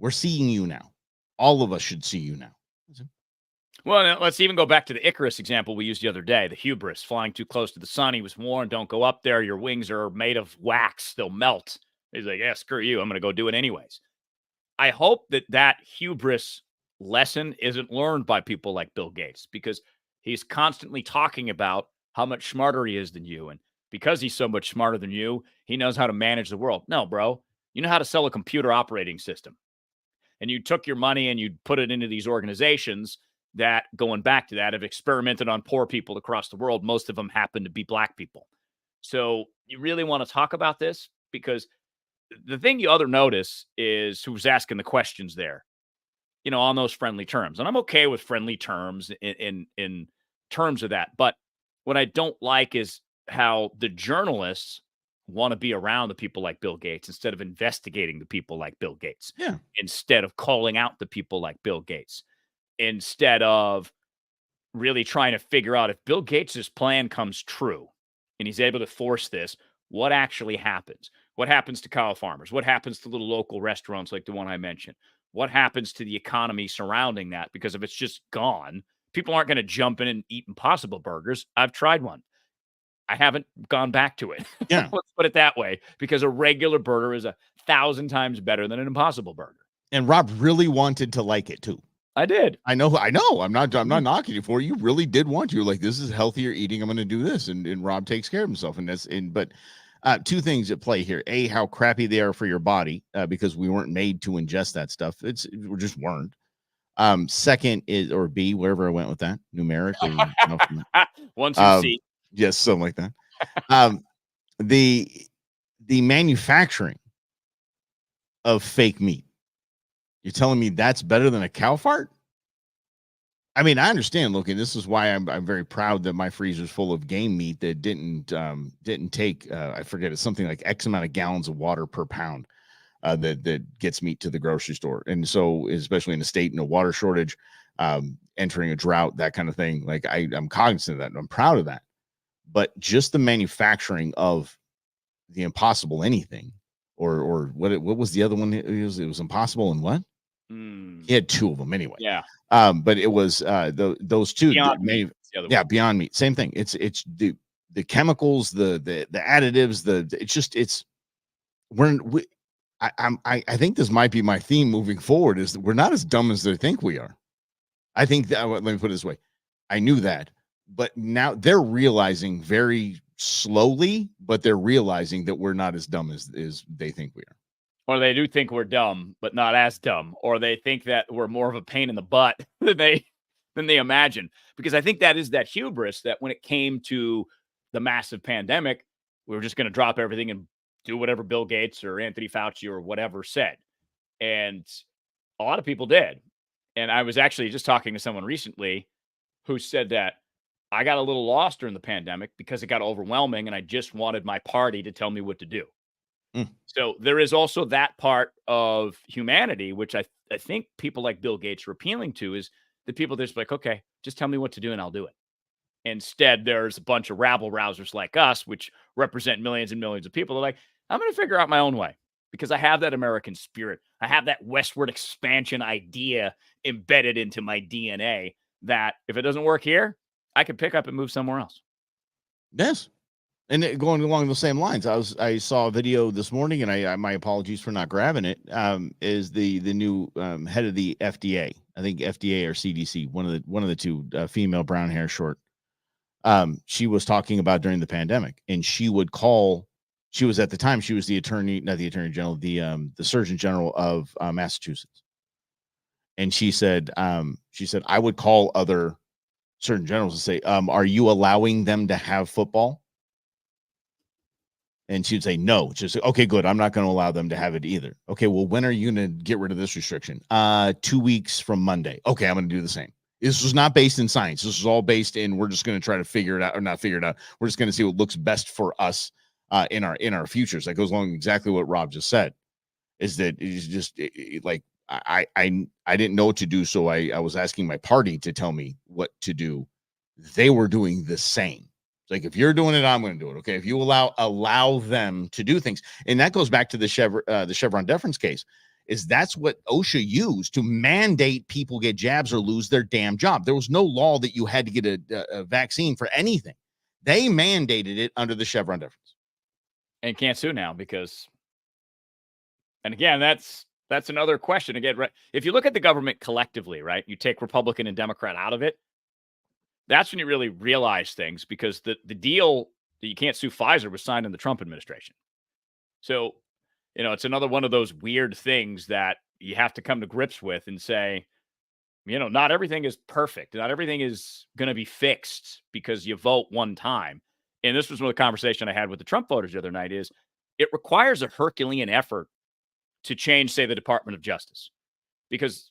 We're seeing you now. All of us should see you now. Well, let's even go back to the Icarus example we used the other day, the hubris, flying too close to the sun. He was warned, don't go up there. Your wings are made of wax. They'll melt. He's like, yeah, screw you. I'm going to go do it anyways. I hope that hubris lesson isn't learned by people like Bill Gates, because He's constantly talking about how much smarter he is than you. And because he's so much smarter than you, he knows how to manage the world. No, bro, you know how to sell a computer operating system. And you took your money and you put it into these organizations that, going back to that, have experimented on poor people across the world. Most of them happen to be black people. So you really want to talk about this? Because the thing you other notice is who's asking the questions there, on those friendly terms. And I'm okay with friendly terms in terms of that. But what I don't like is how the journalists want to be around the people like Bill Gates instead of investigating the people like Bill Gates. Yeah. Instead of calling out the people like Bill Gates. Instead of really trying to figure out if Bill Gates' plan comes true and he's able to force this, what actually happens? What happens to cow farmers? What happens to little local restaurants like the one I mentioned? What happens to the economy surrounding that? Because if it's just gone, people aren't going to jump in and eat Impossible Burgers. I've tried one. I haven't gone back to it. Yeah. Let's put it that way, because a regular burger is 1,000 times better than an Impossible Burger. And Rob really wanted to like it too. I did. I know. I'm not knocking you for it. You really did want to. You're like, this is healthier eating. I'm going to do this. And Rob takes care of himself. But two things at play here. A, how crappy they are for your body, because we weren't made to ingest that stuff. We just weren't. Second is, or B, wherever I went with that, numerically. 1, 2, C. Yes, something like that. The manufacturing of fake meat. You're telling me that's better than a cow fart? I mean, I understand. Look, and this is why I'm very proud that my freezer's full of game meat that didn't take I forget, it's something like X amount of gallons of water per pound that gets meat to the grocery store. And so, especially in a state in a water shortage, entering a drought, that kind of thing. Like I'm cognizant of that, and I'm proud of that. But just the manufacturing of the Impossible Anything, or what was the other one? It was Impossible and what? He had two of them anyway. Yeah. But it was those two. Beyond Meat, Beyond Meat. Same thing. It's the chemicals, the additives, I think this might be my theme moving forward, is that we're not as dumb as they think we are. I think that, let me put it this way. I knew that, but now they're realizing very slowly, but they're realizing that we're not as dumb as they think we are. Or they do think we're dumb, but not as dumb. Or they think that we're more of a pain in the butt than they imagine. Because I think that is that hubris that when it came to the massive pandemic, we were just going to drop everything and do whatever Bill Gates or Anthony Fauci or whatever said. And a lot of people did. And I was actually just talking to someone recently who said that I got a little lost during the pandemic because it got overwhelming and I just wanted my party to tell me what to do. So there is also that part of humanity, which I think people like Bill Gates are appealing to, is the people that's like, okay, just tell me what to do and I'll do it. Instead, there's a bunch of rabble rousers like us, which represent millions and millions of people. They're like, I'm going to figure out my own way because I have that American spirit. I have that westward expansion idea embedded into my DNA that if it doesn't work here, I can pick up and move somewhere else. Yes. And going along the same lines, I saw a video this morning, and I my apologies for not grabbing it. Is the new head of the FDA? I think FDA or CDC, one of the two, female, brown hair, short. She was talking about during the pandemic, and she was at the time she was the not the attorney general, the Surgeon General of Massachusetts, and she said I would call other surgeon generals and say, are you allowing them to have football? And she'd say, no. She'd say, okay, good. I'm not going to allow them to have it either. Okay, well, when are you going to get rid of this restriction? 2 weeks from Monday. Okay, I'm going to do the same. This was not based in science. This was all based in, we're just going to try to figure it out, or not figure it out. We're just going to see what looks best for us in our futures. That goes along exactly what Rob just said, is that it's just like, I didn't know what to do. So I was asking my party to tell me what to do. They were doing the same. Like, if you're doing it, I'm going to do it. Okay. If you allow them to do things. And that goes back to the Chevron deference case, is that's what OSHA used to mandate people get jabs or lose their damn job. There was no law that you had to get a vaccine for anything. They mandated it under the Chevron deference. And can't sue now because, and again, that's another question. Again, right? If you look at the government collectively, right, you take Republican and Democrat out of it, that's when you really realize things, because the deal that you can't sue Pfizer was signed in the Trump administration. So, it's another one of those weird things that you have to come to grips with and say, not everything is perfect. Not everything is going to be fixed because you vote one time. And this was one of the conversation I had with the Trump voters the other night is it requires a Herculean effort to change, say, the Department of Justice, because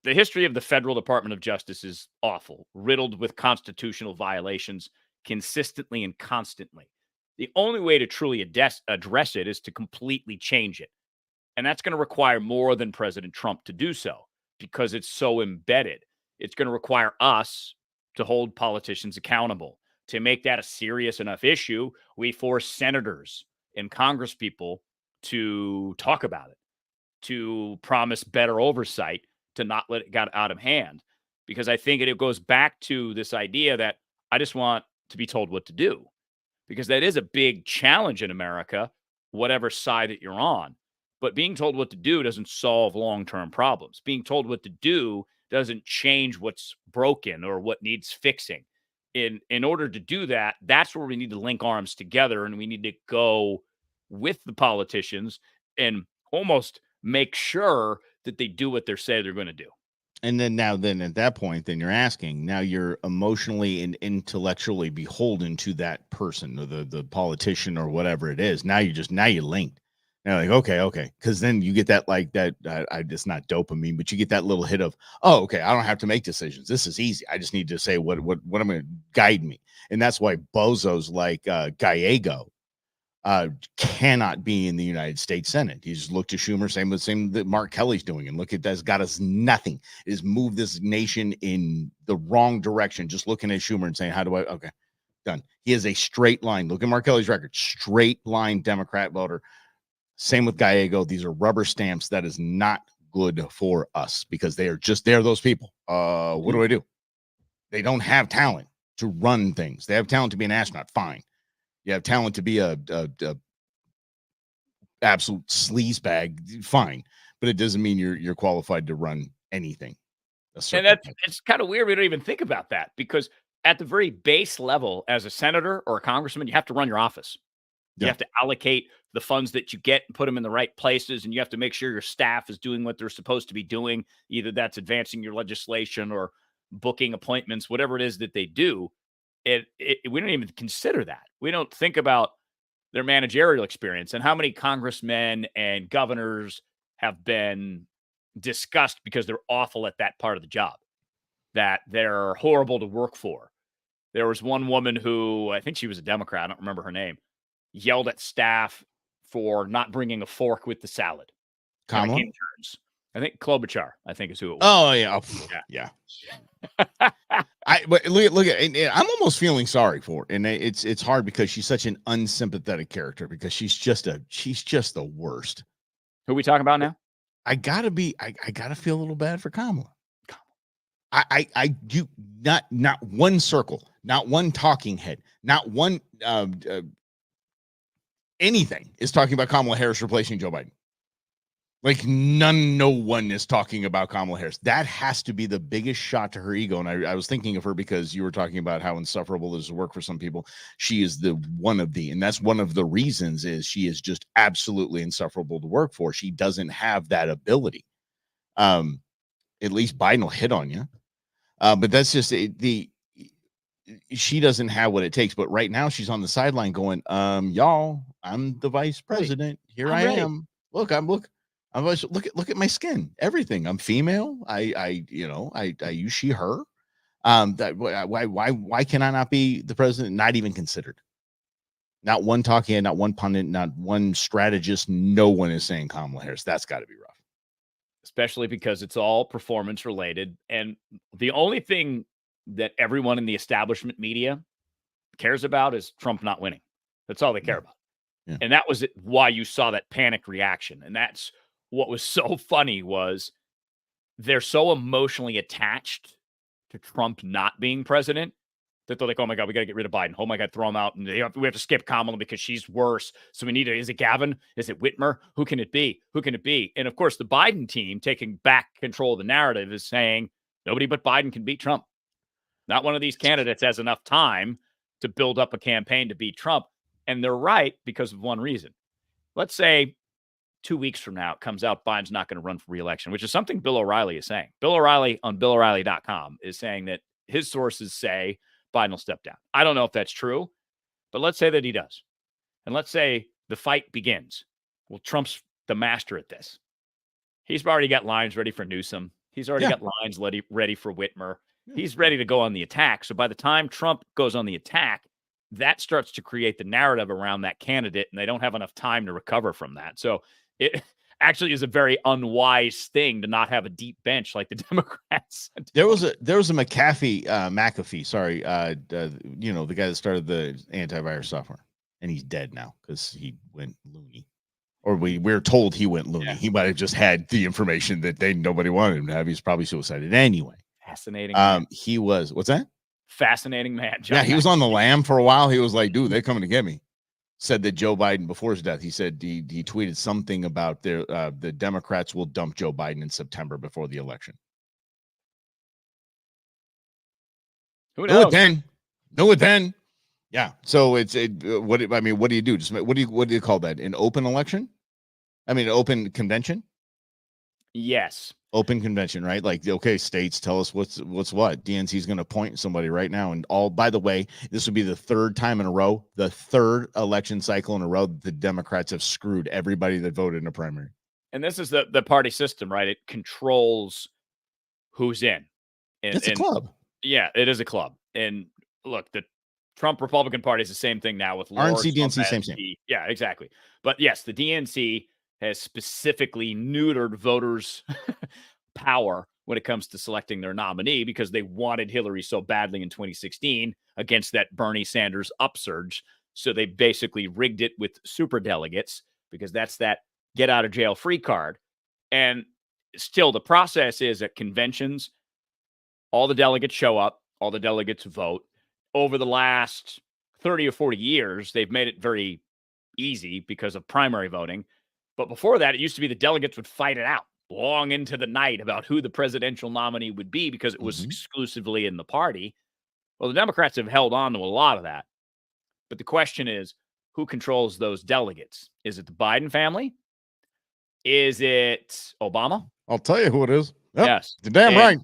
the history of the federal Department of Justice is awful, riddled with constitutional violations consistently and constantly. The only way to truly address it is to completely change it. And that's going to require more than President Trump to do so, because it's so embedded. It's going to require us to hold politicians accountable. To make that a serious enough issue, we force senators and congresspeople to talk about it, to promise better oversight, to not let it get out of hand. Because I think it goes back to this idea that I just want to be told what to do, because that is a big challenge in America, whatever side that you're on. But being told what to do doesn't solve long-term problems. Being told what to do doesn't change what's broken or what needs fixing. In order to do that, that's where we need to link arms together, and we need to go with the politicians and almost make sure that they do what they say they're going to do. And then at that point, then you're asking, now you're emotionally and intellectually beholden to that person or the politician or whatever it is. Now you linked. Now like, okay. Cause then you get that, it's not dopamine, but you get that little hit of, oh, okay, I don't have to make decisions. This is easy. I just need to say what I'm going to guide me. And that's why bozos like Gallego cannot be in the United States Senate. He's looked to Schumer, same that Mark Kelly's doing, and look at that's got us nothing. It has moved this nation in the wrong direction. Just looking at Schumer and saying, how do I? Okay, done. He is a straight line. Look at Mark Kelly's record. Straight line Democrat voter. Same with Gallego. These are rubber stamps. That is not good for us, because they're those people. What do I do? They don't have talent to run things. They have talent to be an astronaut. Fine. You have talent to be a absolute sleazebag. Fine. But it doesn't mean you're qualified to run anything. And it's kind of weird. We don't even think about that, because at the very base level, as a senator or a congressman, you have to run your office. You have to allocate the funds that you get and put them in the right places. And you have to make sure your staff is doing what they're supposed to be doing. Either that's advancing your legislation or booking appointments, whatever it is that they do. We don't even consider that. We don't think about their managerial experience and how many congressmen and governors have been discussed because they're awful at that part of the job, that they're horrible to work for. There was one woman who, I think she was a Democrat, I don't remember her name, yelled at staff for not bringing a fork with the salad. Kamala? I think Klobuchar, I think is who it was. Oh, yeah. Yeah. But look at, I'm almost feeling sorry for her. And it's hard because she's such an unsympathetic character, because she's just the worst. Who are we talking about now? I gotta feel a little bad for Kamala. I do not one circle, not one talking head, not one anything is talking about Kamala Harris replacing Joe Biden. Like no one is talking about Kamala Harris. That has to be the biggest shot to her ego. And I was thinking of her because you were talking about how insufferable it is to work for some people. She is and that's one of the reasons is she is just absolutely insufferable to work for. She doesn't have that ability. At least Biden will hit on you. But that's just she doesn't have what it takes. But right now she's on the sideline going, y'all, I'm the vice president. Here I am. Look at my skin, everything. I'm female. I use she, her. Why can I not be the president? Not even considered. Not one talking head, not one pundit, not one strategist. No one is saying Kamala Harris. That's got to be rough. Especially because it's all performance related. And the only thing that everyone in the establishment media cares about is Trump not winning. That's all they care about. Yeah. And that was why you saw that panic reaction. And that's what was so funny, was they're so emotionally attached to Trump not being president that they're like, oh my God, we got to get rid of Biden. Oh my God, throw him out. And we have to skip Kamala because she's worse. So we need is it Gavin? Is it Whitmer? Who can it be? Who can it be? And of course, the Biden team taking back control of the narrative is saying nobody but Biden can beat Trump. Not one of these candidates has enough time to build up a campaign to beat Trump. And they're right because of one reason. Let's say 2 weeks from now, it comes out Biden's not going to run for re-election, which is something Bill O'Reilly is saying. Bill O'Reilly on BillO'Reilly.com is saying that his sources say Biden will step down. I don't know if that's true, but let's say that he does. And let's say the fight begins. Well, Trump's the master at this. He's already got lines ready for Newsom. He's already got lines ready for Whitmer. He's ready to go on the attack. So by the time Trump goes on the attack, that starts to create the narrative around that candidate, and they don't have enough time to recover from that. So it actually is a very unwise thing to not have a deep bench like the Democrats. There was a McAfee, sorry, the guy that started the antivirus software, and he's dead now because he went loony. Or we're told he went loony. Yeah. He might have just had the information that nobody wanted him to have. He's probably suicided anyway. Fascinating. Man. He was, what's that? Fascinating man. John he was on the lam for a while. He was like, dude, they're coming to get me. Said that Joe Biden, before his death, he said he tweeted something about the Democrats will dump Joe Biden in September before the election. Who knows? Know it then. Yeah. So what do you do? Just what do you call that? An open election? I mean, open convention? Yes. Open convention, right? Like, okay, states, tell us what's what. DNC is going to appoint somebody right now. And by the way, this would be the third time in a row, the third election cycle in a row that the Democrats have screwed everybody that voted in a primary. And this is the party system, right? It controls who's in. It's a club. Yeah, it is a club. And look, the Trump Republican Party is the same thing now with RNC, DNC, same. Yeah, exactly. But yes, the DNC has specifically neutered voters' power when it comes to selecting their nominee because they wanted Hillary so badly in 2016 against that Bernie Sanders upsurge. So they basically rigged it with superdelegates because that's that get out of jail free card. And still, the process is at conventions, all the delegates show up, all the delegates vote. Over the last 30 or 40 years, they've made it very easy because of primary voting. But before that, it used to be the delegates would fight it out long into the night about who the presidential nominee would be because it was exclusively in the party. Well, the Democrats have held on to a lot of that. But the question is, who controls those delegates? Is it the Biden family? Is it Obama? I'll tell you who it is. Yep, yes. You're damn right.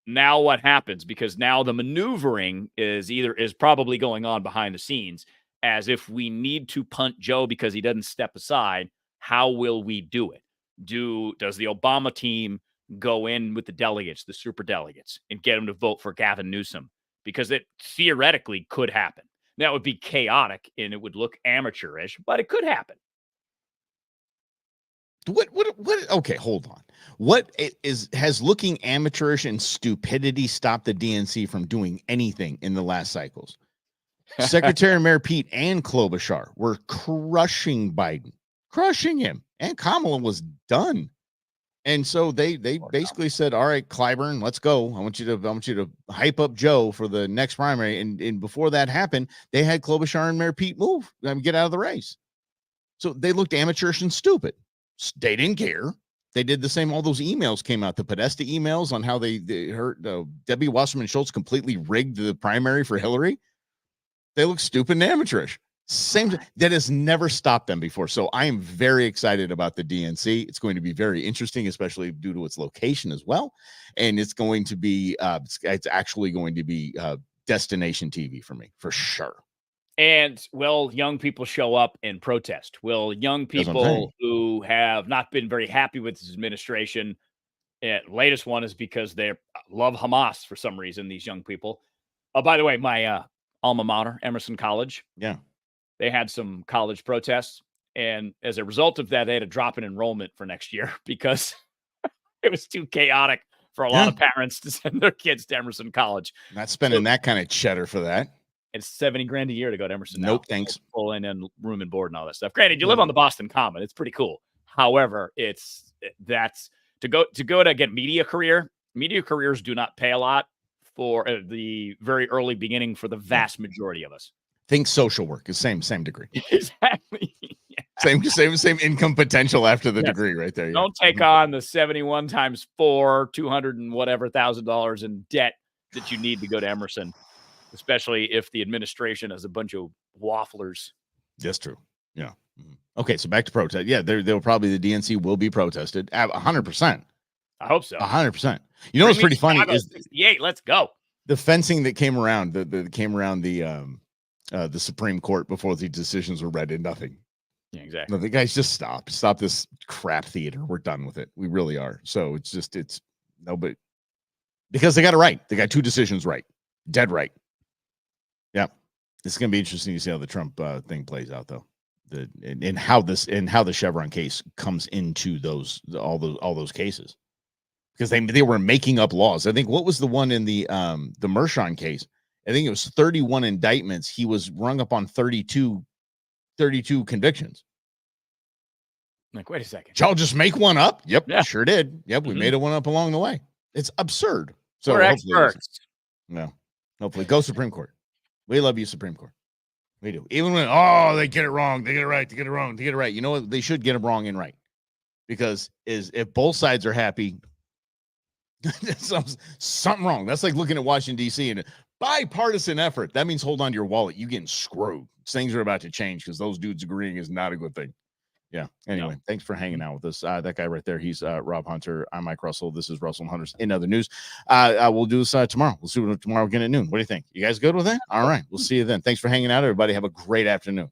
Now what happens? Because now the maneuvering is probably going on behind the scenes as if we need to punt Joe because he doesn't step aside. How will we do it? Does the Obama team go in with the delegates, the super delegates, and get them to vote for Gavin Newsom? Because it theoretically could happen. That would be chaotic and it would look amateurish, but it could happen. What okay, hold on. Has looking amateurish and stupidity stopped the DNC from doing anything in the last cycles? Secretary Mayor Pete and Klobuchar were crushing Biden, crushing him, and Kamala was done. And so they basically said, all right, Clyburn, let's go. I want you to hype up Joe for the next primary. And before that happened, they had Klobuchar and Mayor Pete get out of the race. So they looked amateurish and stupid. They didn't care. They did the same. All those emails came out, the Podesta emails on how they hurt Debbie Wasserman Schultz completely rigged the primary for Hillary. They look stupid and amateurish. Same that has never stopped them before. So I am very excited about the DNC. It's going to be very interesting, especially due to its location as well. And it's going to be it's actually going to be destination TV for me for sure. And will young people show up and protest? Will young people who have not been very happy with this administration, latest one is because they love Hamas for some reason, these young people. Oh, by the way, my alma mater, Emerson College. Yeah. They had some college protests. And as a result of that, they had a drop in enrollment for next year because it was too chaotic for a lot of parents to send their kids to Emerson College. Not spending that kind of cheddar for that. It's $70,000 a year to go to Emerson. Nope, now. Thanks. Full in and room and board and all that stuff. Granted, you live on the Boston Common. It's pretty cool. However, that's to go to get media career. Media careers do not pay a lot for the very early beginning for the vast majority of us. Think social work is same degree. Exactly. Yeah. Same income potential after the degree right there. Yeah. Don't take on the 71 times 4, 200 and whatever $1,000 in debt that you need to go to Emerson, especially if the administration has a bunch of wafflers. That's true. Yeah. Okay, so back to protest. Yeah, they'll probably, the DNC will be protested 100%. I hope so. 100%. You know what's pretty funny is 68. Let's go. the fencing that came around the Supreme Court before the decisions were read and nothing. Yeah, exactly. No, the guys just stop this crap theater. We're done with it. We really are. So it's nobody, because they got it right. They got 2 decisions right, dead right. Yeah, it's gonna be interesting to see how the Trump thing plays out, though. And how the Chevron case comes into all those cases, because they were making up laws. I think, what was the one in the Mershon case? I think it was 31 indictments. He was rung up on 32 convictions. Like, wait a second. Y'all just make one up? Yep, Yeah. sure did. Yep, we made one up along the way. It's absurd. So we're experts. No, hopefully, go Supreme Court. We love you, Supreme Court. We do. Even when they get it wrong, they get it right, they get it wrong, they get it right. You know what? They should get it wrong and right, because if both sides are happy, something wrong. That's like looking at Washington D.C. and bipartisan effort. That means hold on to your wallet. You getting screwed. Things are about to change because those dudes agreeing is not a good thing. Yeah. Anyway, Thanks for hanging out with us. That guy right there, he's Rob Hunter. I'm Mike Russell. This is Russell and Hunters. In other news, we'll do this tomorrow. We'll see what tomorrow again at noon. What do you think? You guys good with that? All right. We'll see you then. Thanks for hanging out, everybody. Have a great afternoon.